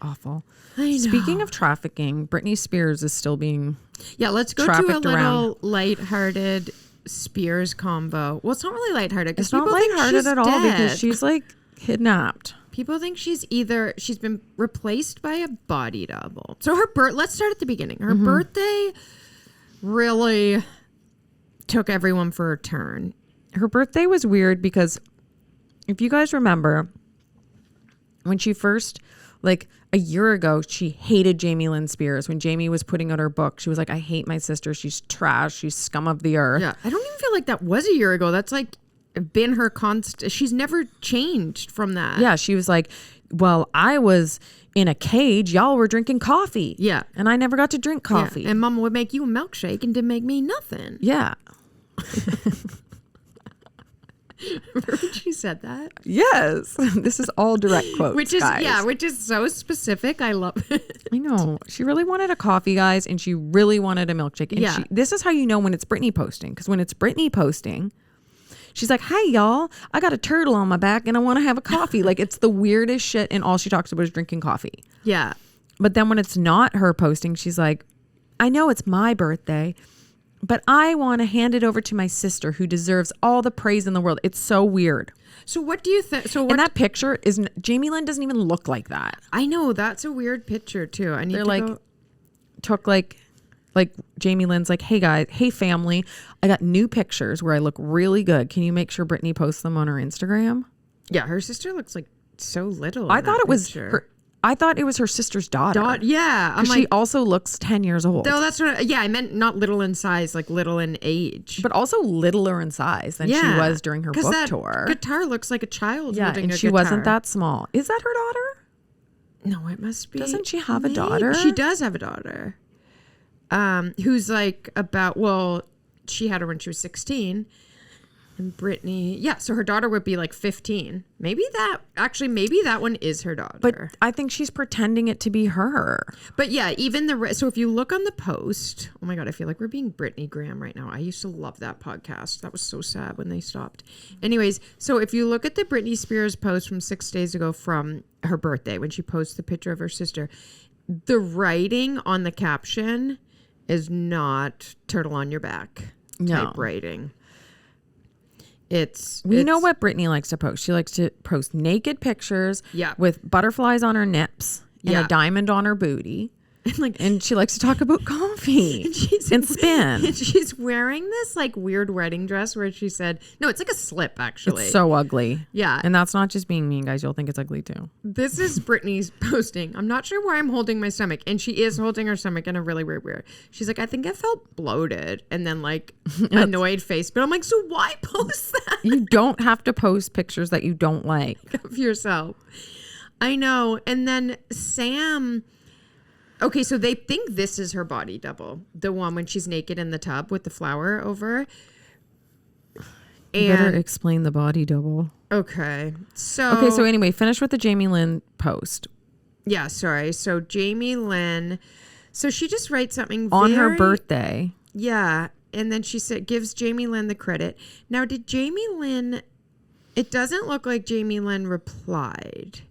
Speaker 1: Awful.
Speaker 2: I know.
Speaker 1: Speaking of trafficking, Britney Spears is still being
Speaker 2: let's go to a little lighthearted Spears convo. Well, it's not really lighthearted.
Speaker 1: It's not lighthearted at all because she's like kidnapped.
Speaker 2: People think she's been replaced by a body double. So let's start at the beginning. Her birthday really took everyone for a turn.
Speaker 1: Her birthday was weird because if you guys remember when she first, like a year ago, she hated Jamie Lynn Spears. When Jamie was putting out her book, she was like, I hate my sister. She's trash. She's scum of the earth.
Speaker 2: Yeah. I don't even feel like that was a year ago. That's like been her constant. She's never changed from that.
Speaker 1: Yeah. She was like, well, I was in a cage. Y'all were drinking coffee.
Speaker 2: Yeah.
Speaker 1: And I never got to drink coffee.
Speaker 2: Yeah. And Mama would make you a milkshake and didn't make me nothing.
Speaker 1: Yeah.
Speaker 2: Remember when she said that?
Speaker 1: Yes. This is all direct quotes,
Speaker 2: Which is,
Speaker 1: guys.
Speaker 2: which is so specific. I love it.
Speaker 1: I know. She really wanted a coffee, guys, and she really wanted a milkshake. And this is how you know when it's Britney posting. Because when it's Britney posting, she's like, "Hey, y'all, I got a turtle on my back and I want to have a coffee." Like, it's the weirdest shit, and all she talks about is drinking coffee.
Speaker 2: Yeah.
Speaker 1: But then when it's not her posting, she's like, "I know it's my birthday, but I want to hand it over to my sister who deserves all the praise in the world." It's so weird.
Speaker 2: So what do you think? So
Speaker 1: and that picture is Jamie Lynn doesn't even look like that.
Speaker 2: I know, that's a weird picture too. I need to go.
Speaker 1: Took like Jamie Lynn's like, "Hey guys, hey family, I got new pictures where I look really good. Can you make sure Britney posts them on her Instagram?"
Speaker 2: Yeah, her sister looks like so little.
Speaker 1: I thought it was her. I thought it was her sister's daughter.
Speaker 2: Yeah, I'm like,
Speaker 1: she also looks 10 years old.
Speaker 2: No, that's what. I meant not little in size, like little in age,
Speaker 1: but also littler in size than she was during her book tour.
Speaker 2: Guitar looks like a child.
Speaker 1: Yeah, and she wasn't that small. Is that her daughter?
Speaker 2: No, it must be.
Speaker 1: Doesn't she have a daughter?
Speaker 2: She does have a daughter. Who's like she had her when she was 16. And Britney, so her daughter would be like 15. Maybe that one is her daughter.
Speaker 1: But I think she's pretending it to be her.
Speaker 2: But yeah, even so if you look on the post, oh my God, I feel like we're being Britney Graham right now. I used to love that podcast. That was so sad when they stopped. Anyways, so if you look at the Britney Spears post from 6 days ago from her birthday, when she posted the picture of her sister, the writing on the caption is not turtle on your back type writing. We know what Britney likes to post. She likes to post naked pictures with butterflies on her nips and a diamond on her booty. And she likes to talk about coffee and spin. And she's wearing this like weird wedding dress where she said, no, it's like a slip actually.
Speaker 1: It's so ugly.
Speaker 2: Yeah.
Speaker 1: And that's not just being mean, guys. You'll think it's ugly too.
Speaker 2: This is Britney's posting. I'm not sure why I'm holding my stomach. And she is holding her stomach in a really weird way. She's like, I think I felt bloated. And then like annoyed face. But I'm like, so why post that?
Speaker 1: You don't have to post pictures that you don't like.
Speaker 2: Of yourself. I know. And then Sam... Okay, so they think this is her body double. The one when she's naked in the tub with the flower over.
Speaker 1: You better explain the body double.
Speaker 2: Okay, so
Speaker 1: anyway, finish with the Jamie Lynn post.
Speaker 2: Yeah, sorry. So Jamie Lynn, so she just writes something
Speaker 1: on her birthday.
Speaker 2: Yeah, and then she gives Jamie Lynn the credit. Now, did Jamie Lynn... It doesn't look like Jamie Lynn replied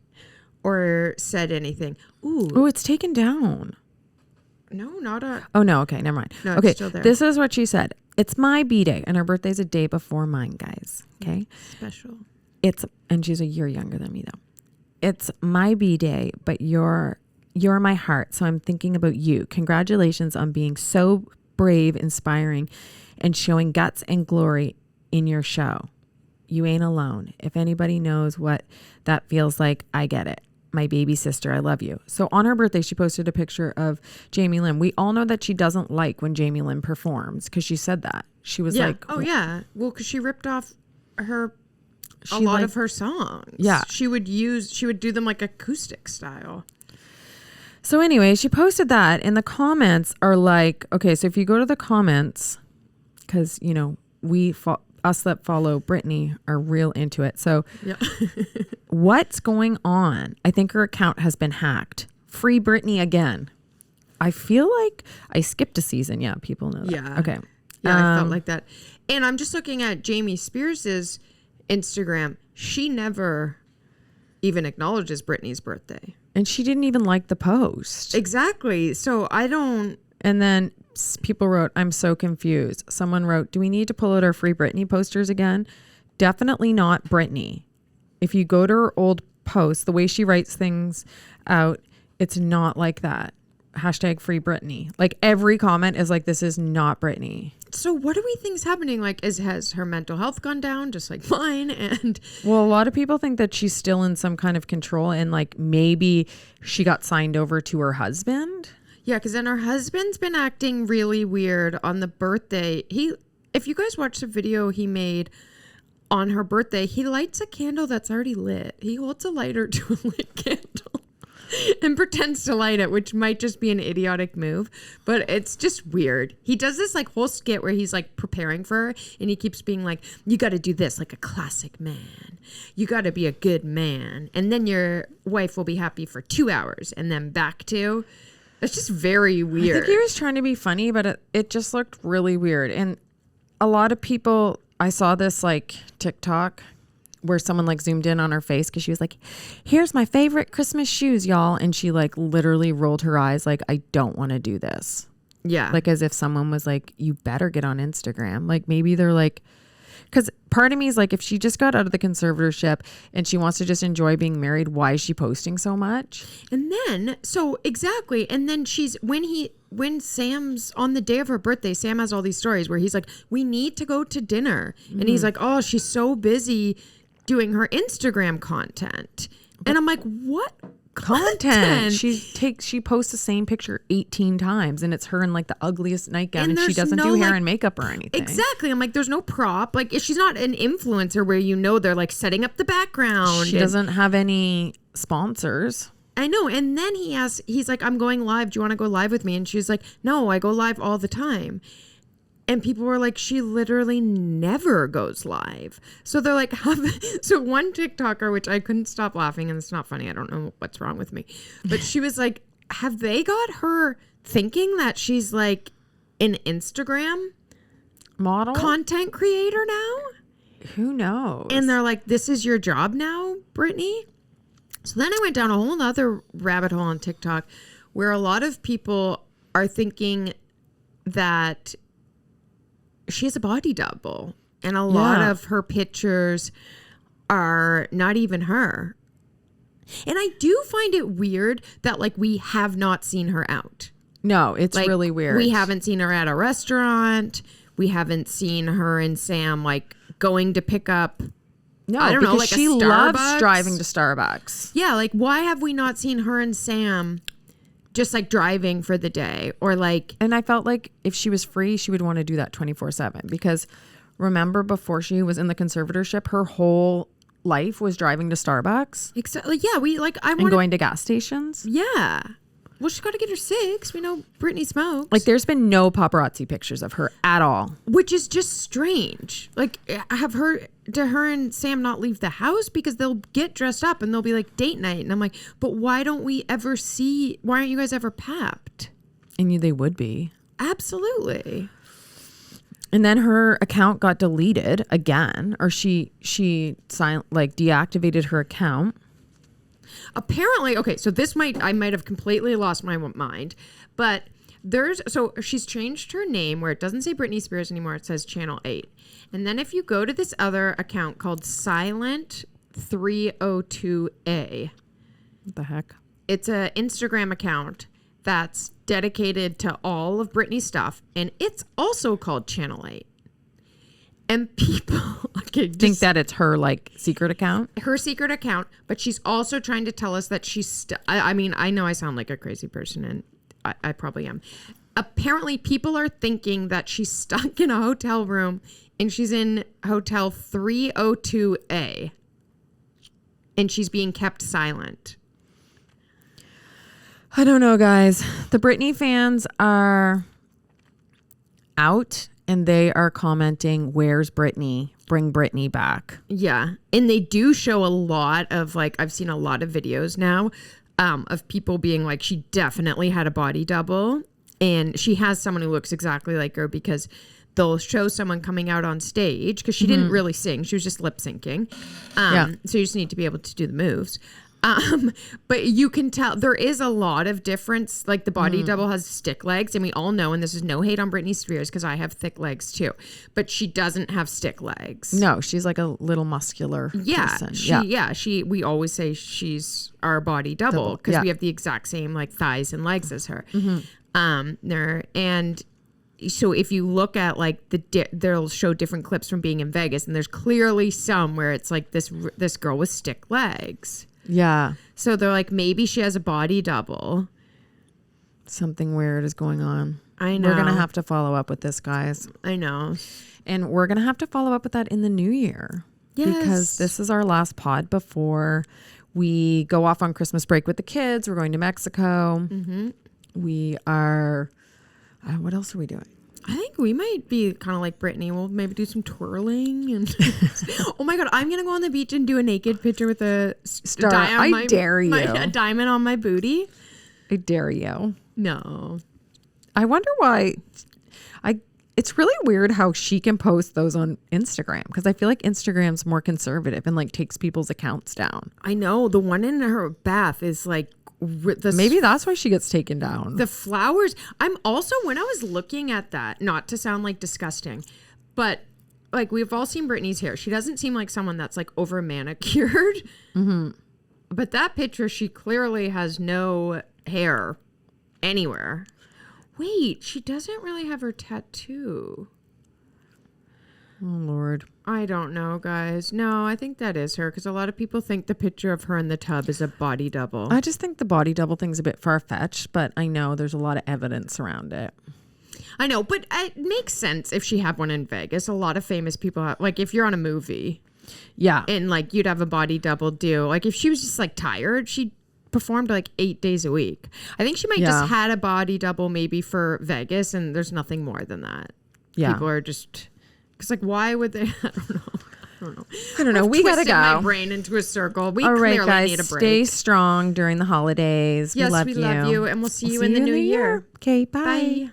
Speaker 2: or said anything.
Speaker 1: Ooh, it's taken down.
Speaker 2: No, not a...
Speaker 1: Oh, no. Okay, never mind.
Speaker 2: No,
Speaker 1: okay,
Speaker 2: it's still there.
Speaker 1: This is what she said. It's my B-day, and her birthday's a day before mine, guys. Okay?
Speaker 2: Special.
Speaker 1: And she's a year younger than me, though. It's my B-day, but you're my heart, so I'm thinking about you. Congratulations on being so brave, inspiring, and showing guts and glory in your show. You ain't alone. If anybody knows what that feels like, I get it. My baby sister, I love you. So on her birthday, she posted a picture of Jamie Lynn. We all know that she doesn't like when Jamie Lynn performs because she said that. She was like...
Speaker 2: Oh, yeah. Well, because she ripped off a lot of her songs.
Speaker 1: Yeah.
Speaker 2: She would do them like acoustic style.
Speaker 1: So anyway, she posted that and the comments are like... Okay, so if you go to the comments, because, you know, us that follow Britney are real into it. So what's going on? I think her account has been hacked. Free Britney again. I feel like I skipped a season. Yeah, people know that.
Speaker 2: Yeah.
Speaker 1: Okay.
Speaker 2: Yeah, I felt like that. And I'm just looking at Jamie Spears's Instagram. She never even acknowledges Britney's birthday.
Speaker 1: And she didn't even like the post.
Speaker 2: Exactly. So I don't...
Speaker 1: And then people wrote, I'm so confused. Someone wrote, do we need to pull out our Free Britney posters again? Definitely not Britney. If you go to her old posts, the way she writes things out, it's not like that. Hashtag Free Britney. Like every comment is like, this is not Britney.
Speaker 2: So what do we think's happening? Like, has her mental health gone down just like mine? And
Speaker 1: well, a lot of people think that she's still in some kind of control and like maybe she got signed over to her husband.
Speaker 2: Yeah, because then her husband's been acting really weird on the birthday. If you guys watch the video he made on her birthday, he lights a candle that's already lit. He holds a lighter to a lit candle. and pretends to light it, which might just be an idiotic move, but it's just weird. He does this like whole skit where he's like preparing for her, and he keeps being like, you got to do this like a classic man. You got to be a good man. And then your wife will be happy for 2 hours and then back to. It's just very weird.
Speaker 1: I think he was trying to be funny, but it just looked really weird. And a lot of people, I saw this like TikTok where someone like zoomed in on her face because she was like, here's my favorite Christmas shoes, y'all. And she like literally rolled her eyes like, I don't want to do this.
Speaker 2: Yeah.
Speaker 1: Like as if someone was like, you better get on Instagram. Like maybe they're like, because part of me is like, if she just got out of the conservatorship and she wants to just enjoy being married, why is she posting so much?
Speaker 2: And then, so exactly. And then when Sam's on the day of her birthday, Sam has all these stories where he's like, we need to go to dinner. And he's like, oh, she's so busy doing her Instagram content. And I'm like, what content?
Speaker 1: She posts the same picture 18 times and it's her in like the ugliest nightgown and she doesn't
Speaker 2: no,
Speaker 1: do hair
Speaker 2: like,
Speaker 1: and makeup or anything.
Speaker 2: Exactly. I'm like, there's no prop. Like she's not an influencer where they're like setting up the background.
Speaker 1: She doesn't have any sponsors.
Speaker 2: I know. And then he's like, I'm going live. Do you want to go live with me? And she's like, no, I go live all the time. And people were like, she literally never goes live. So they're like, so one TikToker, which I couldn't stop laughing, and it's not funny. I don't know what's wrong with me. But she was like, have they got her thinking that she's like an Instagram
Speaker 1: model
Speaker 2: content creator now?
Speaker 1: Who knows?
Speaker 2: And they're like, this is your job now, Britney? So then I went down a whole other rabbit hole on TikTok where a lot of people are thinking that she has a body double, and a lot of her pictures are not even her. And I do find it weird that like we have not seen her out.
Speaker 1: No, it's like, really weird.
Speaker 2: We haven't seen her at a restaurant. We haven't seen her and Sam like going to pick up.
Speaker 1: No,
Speaker 2: I don't know, like
Speaker 1: she loves driving to Starbucks.
Speaker 2: Yeah, like why have we not seen her and Sam just like driving for the day or like.
Speaker 1: And I felt like if she was free, she would want to do that 24/7 because remember before she was in the conservatorship, her whole life was driving to Starbucks.
Speaker 2: Exactly. Yeah.
Speaker 1: And going to gas stations.
Speaker 2: Yeah. Well, she's got to get her 6. We know Britney smokes.
Speaker 1: Like there's been no paparazzi pictures of her at all.
Speaker 2: Which is just strange. Like do her and Sam not leave the house because they'll get dressed up and they'll be like date night. And I'm like, but why aren't you guys ever papped?
Speaker 1: And they would be.
Speaker 2: Absolutely.
Speaker 1: And then her account got deleted again, or she deactivated her account.
Speaker 2: Apparently, okay, so I might have completely lost my mind, but she's changed her name where it doesn't say Britney Spears anymore. It says Channel 8. And then if you go to this other account called Silent 302A.
Speaker 1: What the heck?
Speaker 2: It's an Instagram account that's dedicated to all of Britney's stuff. And it's also called Channel 8. And people
Speaker 1: think that it's her like secret account.
Speaker 2: Her secret account, but she's also trying to tell us that she's. I mean, I know I sound like a crazy person, and I probably am. Apparently, people are thinking that she's stuck in a hotel room, and she's in Hotel 302A, and she's being kept silent.
Speaker 1: I don't know, guys. The Britney fans are out. And they are commenting, where's Britney? Bring Britney back.
Speaker 2: Yeah. And they do show a lot of like, I've seen a lot of videos now of people being like, she definitely had a body double. And she has someone who looks exactly like her because they'll show someone coming out on stage because she didn't really sing. She was just lip syncing. So you just need to be able to do the moves. But you can tell there is a lot of difference. Like the body double has stick legs, and we all know, and this is no hate on Britney Spears because I have thick legs too, but she doesn't have stick legs.
Speaker 1: No, she's like a little muscular person.
Speaker 2: We always say she's our body double because we have the exact same like thighs and legs as her. And so if you look at like they'll show different clips from being in Vegas, and there's clearly some where it's like this girl with stick legs.
Speaker 1: Yeah.
Speaker 2: So they're like, maybe she has a body double.
Speaker 1: Something weird is going on.
Speaker 2: I know.
Speaker 1: We're going to have to follow up with this, guys.
Speaker 2: I know.
Speaker 1: And we're going to have to follow up with that in the new year.
Speaker 2: Yes.
Speaker 1: Because this is our last pod before We go off on Christmas break with the kids. We're going to Mexico. We are, what else are we doing?
Speaker 2: I think we might be kind of like Britney. We'll maybe do some twirling and oh my God, I'm gonna go on the beach and do a naked picture with a
Speaker 1: star. I dare you.
Speaker 2: A diamond on my booty.
Speaker 1: I dare you.
Speaker 2: No.
Speaker 1: I wonder why. It's really weird how she can post those on Instagram, because I feel like Instagram's more conservative and like takes people's accounts down.
Speaker 2: I know the one in her bath is like.
Speaker 1: Maybe that's why she gets taken down.
Speaker 2: The flowers. I'm also, when I was looking at that, not to sound like disgusting, but like we've all seen Britney's hair. She doesn't seem like someone that's like over manicured. But that picture, she clearly has no hair anywhere. Wait, she doesn't really have her tattoo.
Speaker 1: Oh, Lord.
Speaker 2: I don't know, guys. No, I think that is her, because a lot of people think the picture of her in the tub is a body double.
Speaker 1: I just think the body double thing's a bit far-fetched, but I know there's a lot of evidence around it.
Speaker 2: I know, but it makes sense if she had one in Vegas. A lot of famous people have, like if you're on a movie.
Speaker 1: Yeah.
Speaker 2: And like you'd have a body double do. Like if she was just like tired, she performed like 8 days a week. I think she might just had a body double maybe for Vegas, and there's nothing more than that.
Speaker 1: Yeah.
Speaker 2: People are just... Because, like, why would they? I
Speaker 1: don't know. We gotta go.
Speaker 2: My brain into a circle. We
Speaker 1: All right,
Speaker 2: clearly
Speaker 1: guys,
Speaker 2: need a break.
Speaker 1: stay strong during the holidays.
Speaker 2: Yes,
Speaker 1: we love you,
Speaker 2: and we'll see you in the new year.
Speaker 1: Okay, bye.